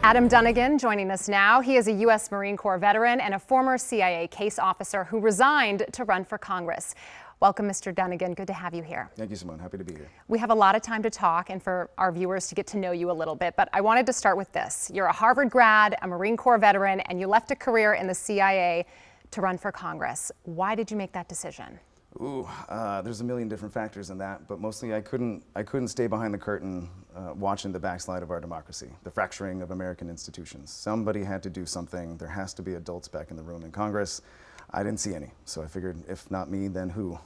Adam Dunigan joining us now. He is a U.S. Marine Corps veteran and a former CIA case officer who resigned to run for Congress. Welcome, Mr. Dunigan. Good to have you here. Thank you, Simone. Happy to be here. We have a lot of time to talk and for our viewers to get to know you a little bit, but I wanted to start with this. You're a Harvard grad, a Marine Corps veteran, and you left a career in the CIA to run for Congress. Why did you make that decision? There's a million different factors in that, but mostly I couldn't stay behind the curtain watching the backslide of our democracy, the fracturing of American institutions. Somebody had to do something. There has to be adults back in the room in Congress. I didn't see any, so I figured if not me, then who?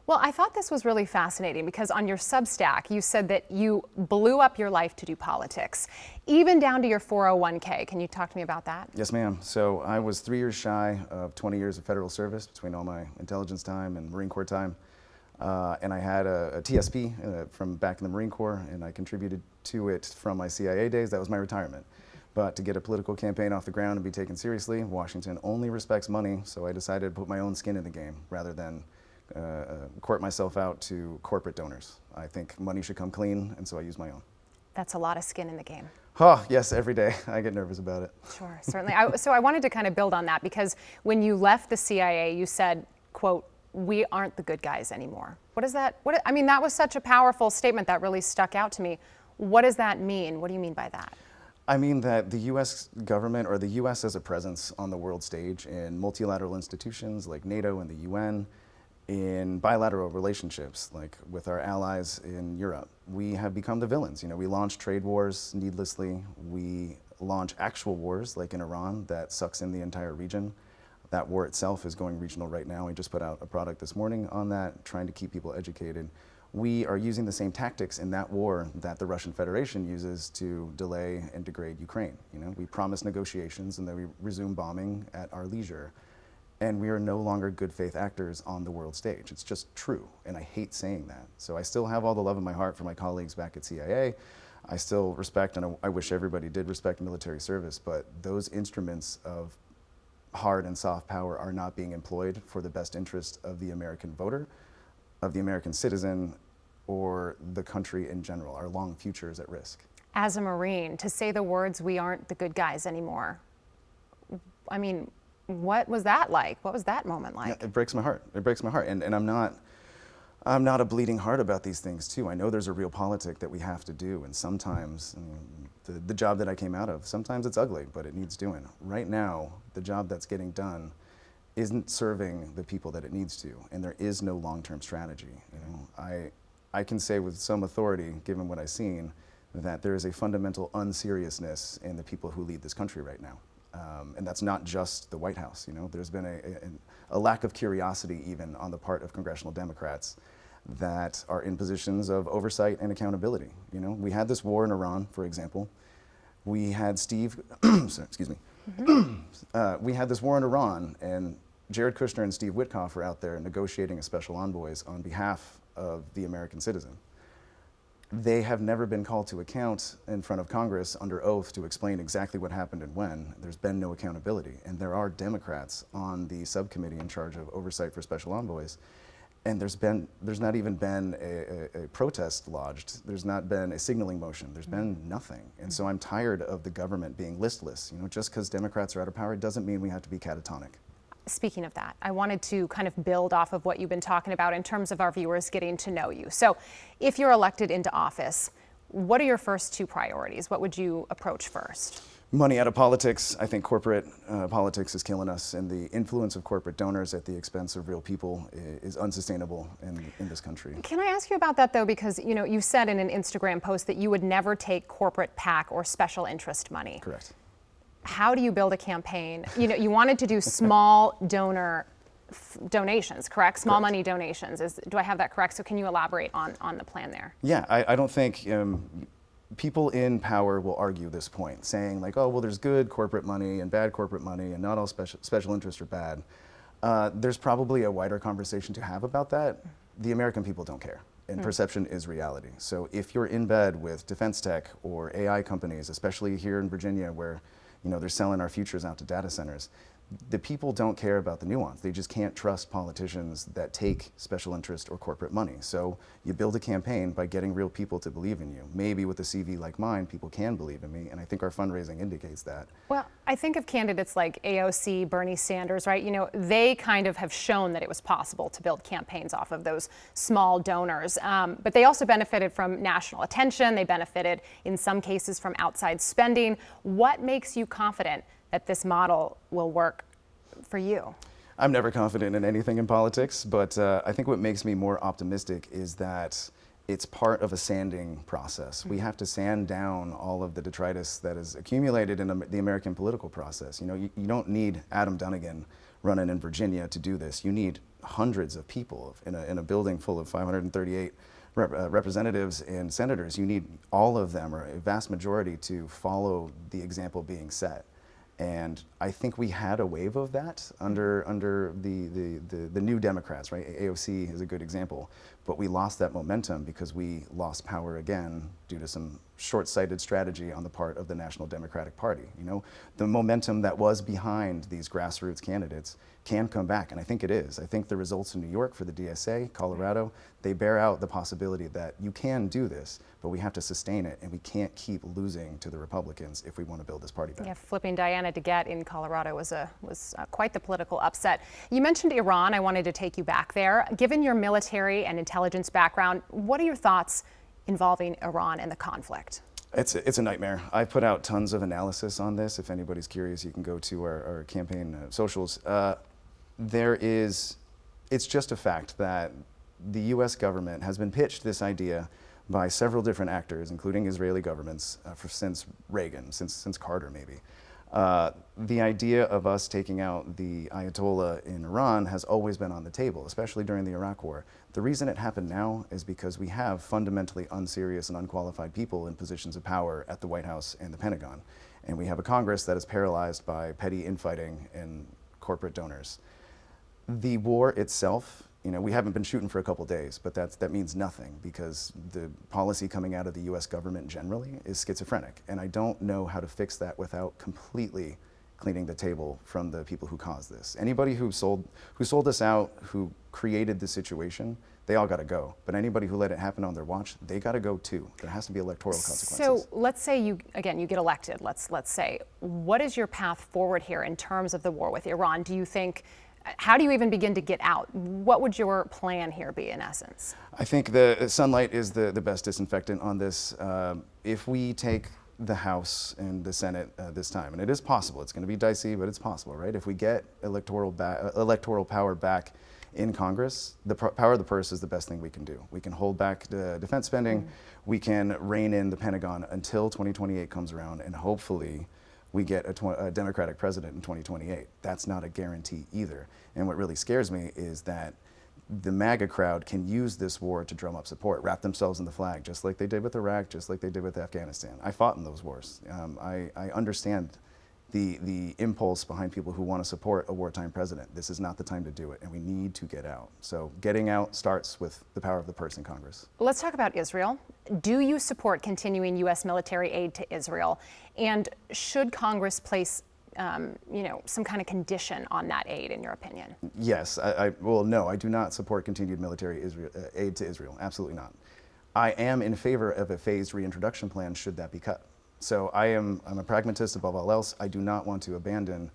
Well, I thought this was really fascinating because on your Substack, you said that you blew up your life to do politics, even down to your 401k. Can you talk to me about that? Yes, ma'am. So I was 3 years shy of 20 years of federal service between all my intelligence time and Marine Corps time. And I had a TSP from back in the Marine Corps, and I contributed to it from my CIA days. That was my retirement. But to get a political campaign off the ground and be taken seriously, Washington only respects money, so I decided to put my own skin in the game rather than court myself out to corporate donors. I think money should come clean, and so I use my own. That's a lot of skin in the game. Oh, yes, every day. I get nervous about it. Sure, certainly. So I wanted to kind of build on that because when you left the CIA, you said, quote, "We aren't the good guys anymore." What is that? I mean, that was such a powerful statement that really stuck out to me. What does that mean? What do you mean by that? I mean that the U.S. government, or the U.S. as a presence on the world stage in multilateral institutions like NATO and the UN, in bilateral relationships like with our allies in Europe, we have become the villains. You know, we launch trade wars needlessly. We launch actual wars like in Iran that sucks in the entire region. That war itself is going regional right now. We just put out a product this morning on that, trying to keep people educated. We are using the same tactics in that war that the Russian Federation uses to delay and degrade Ukraine. You know, we promise negotiations and then we resume bombing at our leisure. And we are no longer good faith actors on the world stage. It's just true, and I hate saying that. So I still have all the love in my heart for my colleagues back at CIA. I still respect, and I wish everybody did respect military service, but those instruments of hard and soft power are not being employed for the best interest of the American voter, of the American citizen, or the country in general. Our long future is at risk. As a Marine, to say the words, "We aren't the good guys anymore," I mean, what was that like? What was that moment like? Yeah, it breaks my heart. It breaks my heart. And I'm not a bleeding heart about these things too. I know there's a real politic that we have to do, and sometimes the job that I came out of, sometimes it's ugly, but it needs doing. Right now, the job that's getting done isn't serving the people that it needs to, and there is no long-term strategy. You know, I can say with some authority, given what I've seen, that there is a fundamental unseriousness in the people who lead this country right now. And that's not just the White House. You know, there's been a lack of curiosity even on the part of congressional Democrats that are in positions of oversight and accountability. You know, we had this war in Iran, for example. We had excuse me. We had this war in Iran, and Jared Kushner and Steve Witkoff were out there negotiating a special envoys on behalf of the American citizen. They have never been called to account in front of Congress under oath to explain exactly what happened and when. There's been no accountability. And there are Democrats on the subcommittee in charge of oversight for special envoys. And there's not even been a protest lodged. There's not been a signaling motion. There's been nothing. And so I'm tired of the government being listless. You know, just because Democrats are out of power doesn't mean we have to be catatonic. Speaking of that, I wanted to kind of build off of what you've been talking about in terms of our viewers getting to know you. So if you're elected into office, what are your first two priorities? What would you approach first? Money out of politics. I think corporate politics is killing us, and the influence of corporate donors at the expense of real people is unsustainable in this country. Can I ask you about that though? Because you know, you said in an Instagram post that you would never take corporate PAC or special interest money. Correct. How do you build a campaign? You know, you wanted to do small donations, correct? Small money donations. Do I have that correct? So can you elaborate on the plan there? Yeah, I don't think people in power will argue this point, saying like, oh, well, there's good corporate money and bad corporate money, and not all special interests are bad. There's probably a wider conversation to have about that. The American people don't care, and perception is reality. So if you're in bed with defense tech or AI companies, especially here in Virginia where they're selling our futures out to data centers, the people don't care about the nuance. They just can't trust politicians that take special interest or corporate money. So you build a campaign by getting real people to believe in you. Maybe with a CV like mine, people can believe in me, and I think our fundraising indicates that. Well, I think of candidates like AOC, Bernie Sanders, right? You know, they kind of have shown that it was possible to build campaigns off of those small donors. But they also benefited from national attention. They benefited, in some cases, from outside spending. What makes you confident that this model will work for you? I'm never confident in anything in politics, but I think what makes me more optimistic is that it's part of a sanding process. We have to sand down all of the detritus that is accumulated in the American political process. You know, you don't need Adam Dunigan running in Virginia to do this. You need hundreds of people in a building full of 538 representatives and senators. You need all of them, or a vast majority, to follow the example being set. And I think we had a wave of that under the new Democrats, right? AOC is a good example. But we lost that momentum because we lost power again due to some short-sighted strategy on the part of the National Democratic Party. You know, the momentum that was behind these grassroots candidates can come back, and I think it is. I think the results in New York for the DSA, Colorado, they bear out the possibility that you can do this, but we have to sustain it, and we can't keep losing to the Republicans if we want to build this party back. Yeah, flipping Diana DeGette in Colorado was quite the political upset. You mentioned Iran. I wanted to take you back there. Given your military and intelligence background, what are your thoughts involving Iran and the conflict? It's a nightmare. I put out tons of analysis on this. If anybody's curious, you can go to our campaign socials. It's just a fact that the U.S. government has been pitched this idea by several different actors, including Israeli governments, since Reagan, since Carter maybe. The idea of us taking out the Ayatollah in Iran has always been on the table, especially during the Iraq War. The reason it happened now is because we have fundamentally unserious and unqualified people in positions of power at the White House and the Pentagon. And we have a Congress that is paralyzed by petty infighting and corporate donors. The war itself, you know, we haven't been shooting for a couple days, but that means nothing because the policy coming out of the U.S. government generally is schizophrenic. And I don't know how to fix that without completely cleaning the table from the people who caused this. Anybody who sold us out, who created the situation, they all got to go. But anybody who let it happen on their watch, they got to go too. There has to be electoral consequences. So let's say you get elected. Let's say, what is your path forward here in terms of the war with Iran? Do you think? How do you even begin to get out? What would your plan here be, in essence? I think the sunlight is the best disinfectant on this. If we take the House and the Senate this time, and it is possible, it's going to be dicey, but it's possible, right? If we get electoral power back in Congress, the power of the purse is the best thing we can do. We can hold back the defense spending, we can rein in the Pentagon until 2028 comes around, and hopefully we get a Democratic president in 2028. That's not a guarantee either. And what really scares me is that the MAGA crowd can use this war to drum up support, wrap themselves in the flag, just like they did with Iraq, just like they did with Afghanistan. I fought in those wars. I understand the impulse behind people who want to support a wartime president. This is not the time to do it, and we need to get out. So getting out starts with the power of the purse in Congress. Let's talk about Israel. Do you support continuing U.S. military aid to Israel? And should Congress place some kind of condition on that aid, in your opinion? Yes. No, I do not support continued military aid to Israel. Absolutely not. I am in favor of a phased reintroduction plan should that be cut. So I'm a pragmatist above all else. I do not want to abandon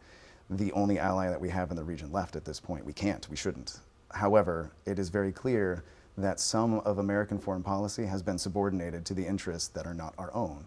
the only ally that we have in the region left at this point. We can't, we shouldn't. However, it is very clear that some of American foreign policy has been subordinated to the interests that are not our own.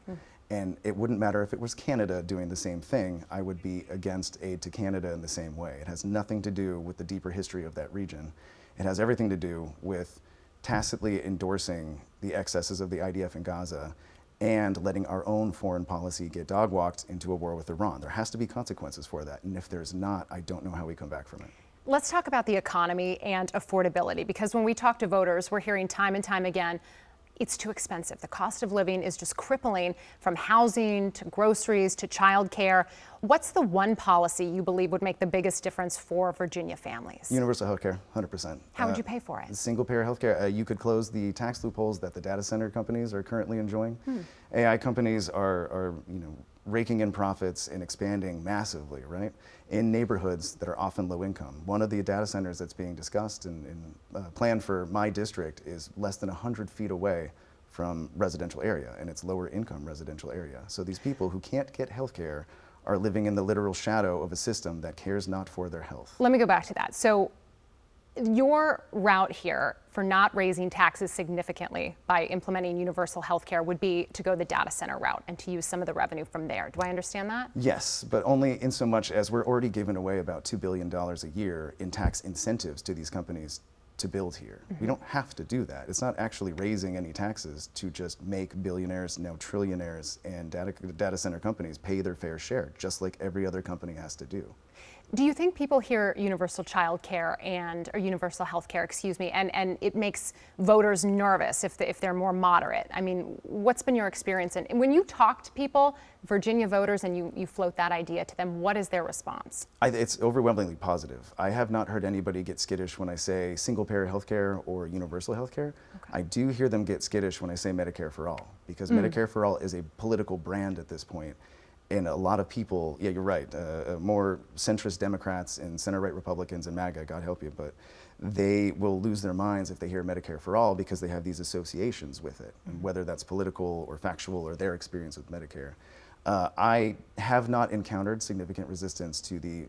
And it wouldn't matter if it was Canada doing the same thing. I would be against aid to Canada in the same way. It has nothing to do with the deeper history of that region. It has everything to do with tacitly endorsing the excesses of the IDF in Gaza and letting our own foreign policy get dog-walked into a war with Iran. There has to be consequences for that, and if there's not, I don't know how we come back from it. Let's talk about the economy and affordability, because when we talk to voters, we're hearing time and time again, it's too expensive. The cost of living is just crippling, from housing to groceries to childcare. What's the one policy you believe would make the biggest difference for Virginia families? Universal health care, 100%. How would you pay for it? Single-payer health care. You could close the tax loopholes that the data center companies are currently enjoying. AI companies are raking in profits and expanding massively, right? In neighborhoods that are often low income. One of the data centers that's being discussed and planned for my district is less than 100 feet away from residential area, and it's lower income residential area. So these people who can't get health care are living in the literal shadow of a system that cares not for their health. Let me go back to that. So your route here for not raising taxes significantly by implementing universal health care would be to go the data center route and to use some of the revenue from there. Do I understand that? Yes, but only in so much as we're already giving away about $2 billion a year in tax incentives to these companies to build here. We don't have to do that. It's not actually raising any taxes to just make billionaires, now trillionaires, and data center companies pay their fair share, just like every other company has to do. Do you think people hear universal child care or universal health care, and it makes voters nervous if they're more moderate? I mean, what's been your experience? And when you talk to people, Virginia voters, and you float that idea to them, what is their response? It's overwhelmingly positive. I have not heard anybody get skittish when I say single-payer health care or universal health care. Okay. I do hear them get skittish when I say Medicare for all, because Medicare for all is a political brand at this point. And a lot of people, yeah, you're right, more centrist Democrats and center-right Republicans and MAGA, God help you, but they will lose their minds if they hear Medicare for all because they have these associations with it, and whether that's political or factual or their experience with Medicare. I have not encountered significant resistance to the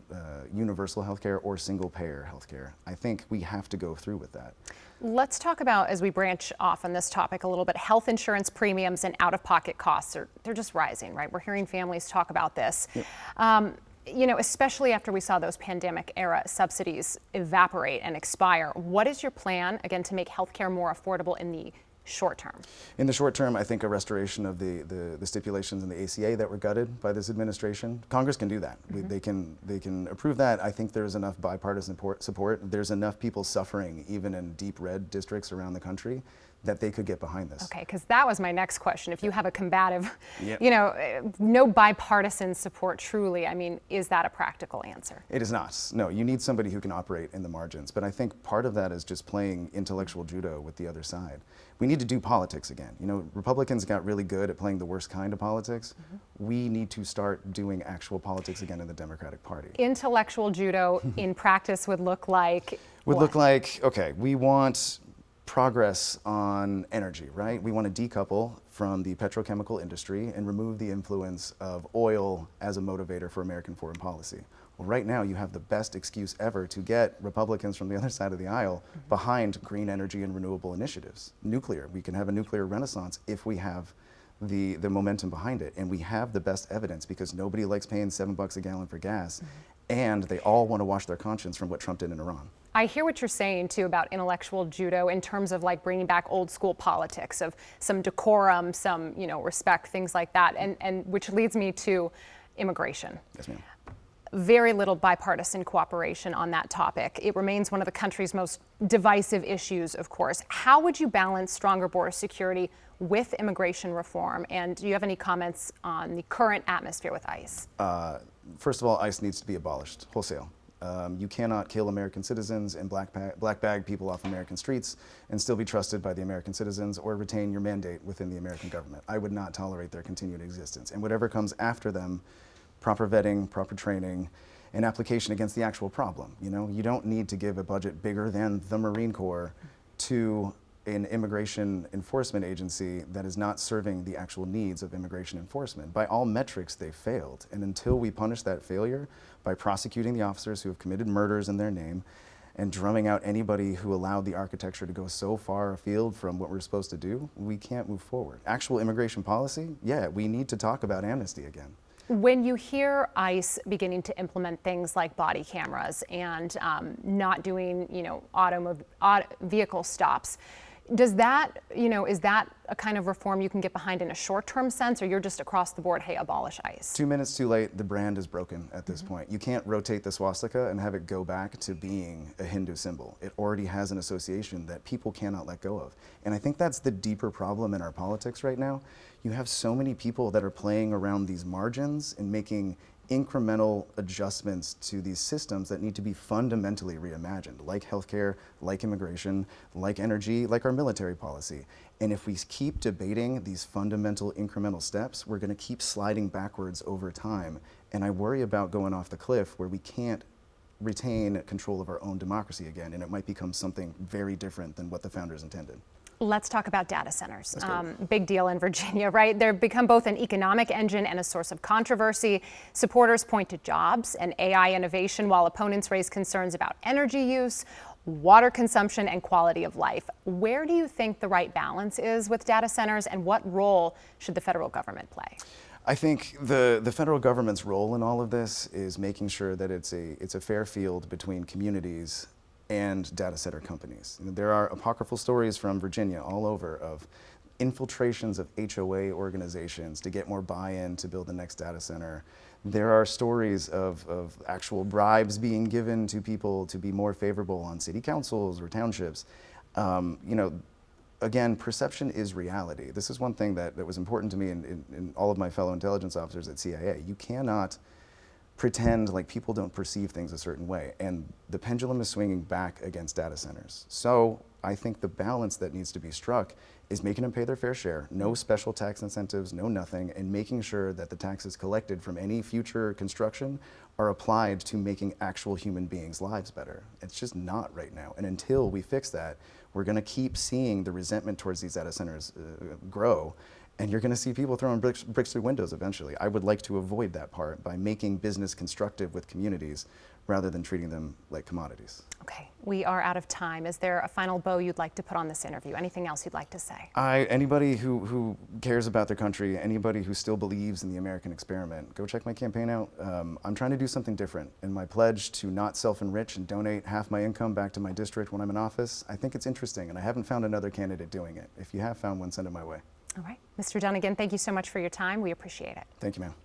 universal healthcare or single-payer healthcare. I think we have to go through with that. Let's talk about, as we branch off on this topic a little bit, health insurance premiums and out-of-pocket costs. They're just rising, right? We're hearing families talk about this. Yep. You know, especially after we saw those pandemic-era subsidies evaporate and expire. What is your plan, again, to make healthcare more affordable in the short term? In the short term, I think a restoration of the stipulations in the ACA that were gutted by this administration. Congress can do that. They can approve that. I think there's enough bipartisan support. There's enough people suffering, even in deep red districts around the country, that they could get behind this. Okay, because that was my next question. If you have a combative, you know, no bipartisan support truly, I mean, is that a practical answer? It is not. No, you need somebody who can operate in the margins. But I think part of that is just playing intellectual judo with the other side. We need to do politics again. You know, Republicans got really good at playing the worst kind of politics. We need to start doing actual politics again in the Democratic Party. Intellectual judo in practice would look like Would what? look like, okay, we want progress on energy, right? We want to decouple from the petrochemical industry and remove the influence of oil as a motivator for American foreign policy. Well, right now you have the best excuse ever to get Republicans from the other side of the aisle behind green energy and renewable initiatives. Nuclear, we can have a nuclear renaissance if we have the momentum behind it. And we have the best evidence because nobody likes paying $7 a gallon for gas. And they all want to wash their conscience from what Trump did in Iran. I hear what you're saying too about intellectual judo in terms of like bringing back old school politics of some decorum, some, you know, respect, things like that, and which leads me to immigration. Yes, ma'am. Very little bipartisan cooperation on that topic. It remains one of the country's most divisive issues, of course. How would you balance stronger border security with immigration reform? And do you have any comments on the current atmosphere with ICE? First of all, ICE needs to be abolished wholesale. You cannot kill American citizens and black bag people off American streets and still be trusted by the American citizens or retain your mandate within the American government. I would not tolerate their continued existence. And whatever comes after them, proper vetting, proper training, and application against the actual problem. You know, you don't need to give a budget bigger than the Marine Corps to an immigration enforcement agency that is not serving the actual needs of immigration enforcement. By all metrics, they failed. And until we punish that failure by prosecuting the officers who have committed murders in their name and drumming out anybody who allowed the architecture to go so far afield from what we're supposed to do, we can't move forward. Actual immigration policy, yeah, we need to talk about amnesty again. When you hear ICE beginning to implement things like body cameras and not doing, you know, vehicle stops, does that, you know, is that a kind of reform you can get behind in a short-term sense, or you're just across the board, hey, abolish ICE? 2 minutes too late, the brand is broken at this point. You can't rotate the swastika and have it go back to being a Hindu symbol. It already has an association that people cannot let go of. And I think that's the deeper problem in our politics right now. You have so many people that are playing around these margins and making incremental adjustments to these systems that need to be fundamentally reimagined, like healthcare, like immigration, like energy, like our military policy. And if we keep debating these fundamental incremental steps, we're going to keep sliding backwards over time. And I worry about going off the cliff where we can't retain control of our own democracy again, and it might become something very different than what the founders intended. Let's talk about data centers. Big deal in Virginia, right? They've become both an economic engine and a source of controversy. Supporters point to jobs and AI innovation, while opponents raise concerns about energy use, water consumption, and quality of life. Where do you think the right balance is with data centers, and what role should the federal government play? I think the federal government's role in all of this is making sure that it's a fair field between communities and data center companies. There are apocryphal stories from Virginia all over of infiltrations of HOA organizations to get more buy-in to build the next data center. There are stories of actual bribes being given to people to be more favorable on city councils or townships. Again, perception is reality. This is one thing that was important to me and all of my fellow intelligence officers at CIA. You cannot pretend like people don't perceive things a certain way. And the pendulum is swinging back against data centers. So I think the balance that needs to be struck is making them pay their fair share, no special tax incentives, no nothing, and making sure that the taxes collected from any future construction are applied to making actual human beings' lives better. It's just not right now. And until we fix that, we're gonna keep seeing the resentment towards these data centers grow. And you're going to see people throwing bricks through windows eventually. I would like to avoid that part by making business constructive with communities rather than treating them like commodities. Okay, we are out of time. Is there a final bow you'd like to put on this interview? Anything else you'd like to say? Anybody who cares about their country, anybody who still believes in the American experiment, go check my campaign out. I'm trying to do something different. And my pledge to not self-enrich and donate half my income back to my district when I'm in office, I think it's interesting, and I haven't found another candidate doing it. If you have found one, send it my way. All right. Mr. Dunigan, thank you so much for your time. We appreciate it. Thank you, ma'am.